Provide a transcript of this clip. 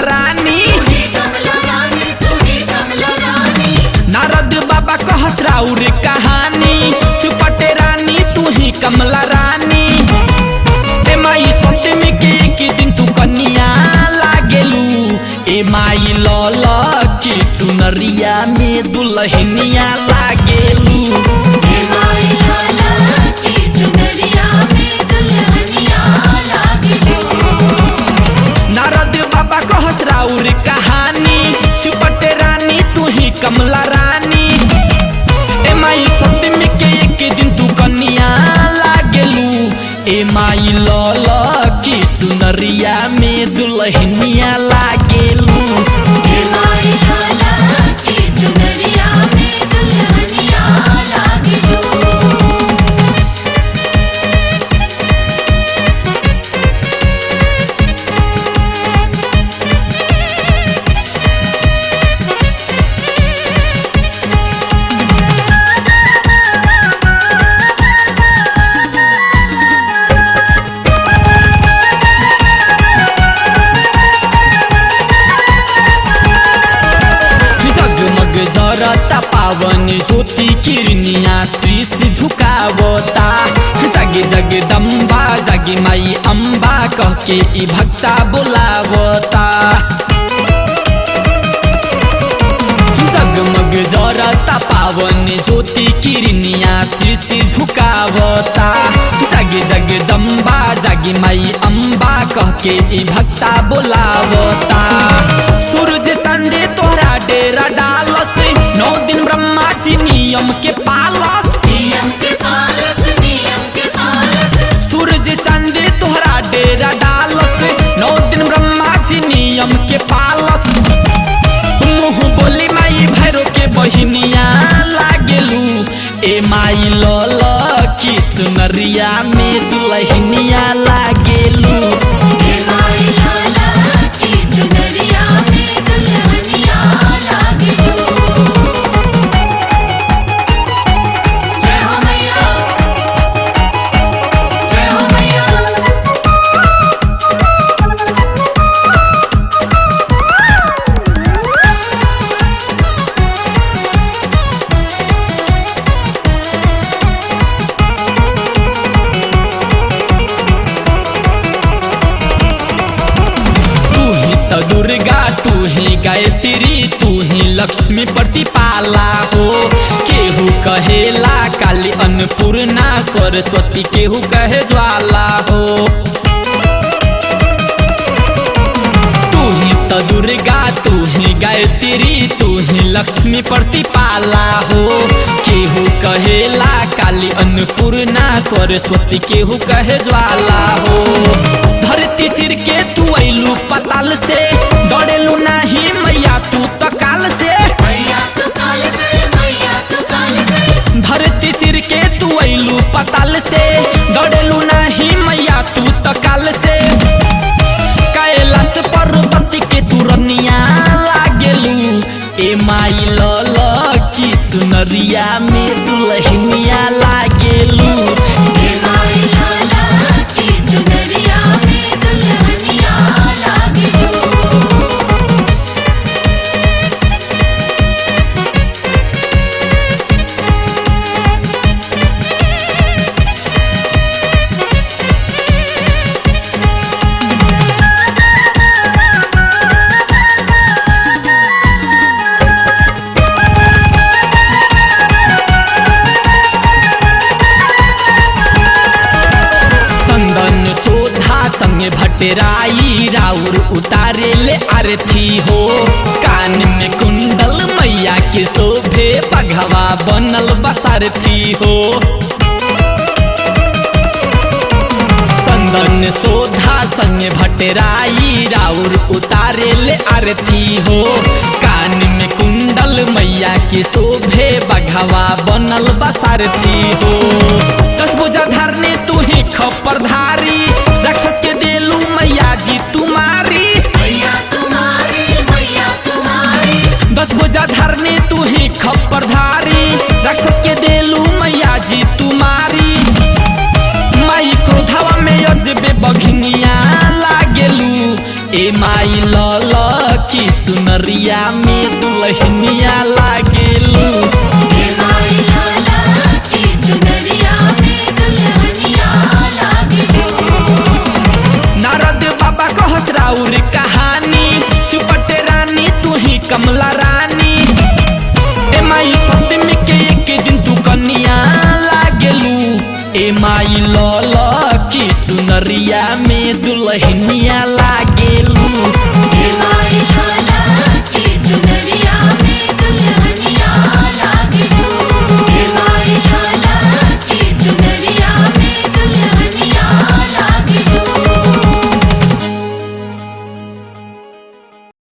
रानी। नारद बाबा कहत राउर कहानी, चुपटे रानी तू ही कमला रानी। ए माई सप्तमी के एक दिन तू कन्या लागेलू, ए माई लल के चुनरिया में दुल्हनिया लागेलू। नारद बाबा कहत राउर कहानी, चुपटे रानी तू ही कमला रानी। ए माई सप्तमी के एक दिन तू कन्या लागेलू, ए माई लल के चुनरिया में दुल्हनिया लागेलू। पावन ज्योति किरनिया त्रिश झुकावता, जग जगदम्बा जगी माई अम्बा कह के ई भक्ता बुलावता। जगमग जरता पावन ज्योति किरनिया त्रिश झुकावता, जग जगदम्बा जगी माई अम्बा कह के ई भक्ता बुलावता। सूरज संदे तोहरा डेरा डालत, 9 दिन ब्रह्मा जी नियम के पालस। सूरज संदे तोहरा डेरा डालत, 9 दिन ब्रह्मा जी नियम के पालस। मुँह बोली माई भैरो के बहिनिया लागेलू, ए माई लल की चुनरिया में दुल्हनिया लागेलू। दुर्गा तू ही गायत्री तू ही लक्ष्मी प्रतिपाला हो। केहू कहेला काली अन्नपूर्णा सरस्वती, केहू कहे ज्वाला हो। तू ही तो दुर्गा तू ही गायत्री तू ही लक्ष्मी प्रतिपाला हो। केहू कहेला काली अन्नपूर्णा सरस्वती, केहू कहे ज्वाला हो। धरती सिर के तू ऐलू पताल से, दौड़ेलू नाही मैया तू तो काल से। धरती सिर के तू ऐलू पताल से, दौड़ेलू नाही मैया तू तो काल से। कैलाश पर्वत के तू रनिया लागेलू, ए माई लल की चुनरिया में दुल्हनिया लागेलू। भटराई राउर उतारे ले आरती हो। कान में कुंडल मैया के शोभे, बघवा बनल बसारथी हो। संदन शोधा संग भटराई राउर उतारे ले आरती हो। कान में कुंडल मैया के शोभे, बघवा बनल बसारथी हो। 10 भुजा धरने तू ही खप्परधारी, राक्षस के देलू मैया जी तुम्हारी। 10 भुजा धरने तू ही खप्परधारी, राक्षस के देलू मैया जी तुम्हारी। माई क्रोधवा में अजबे बघनिया लागेलू, ए माई लल की चुनरिया में दुल्हनिया लागेलू। नारद बाबा कहत राउर कहानी, सुपटे रानी तू ही कमला रानी। ए माई सप्तमी के एक दिन तू कन्या लागेलू। ए माई लो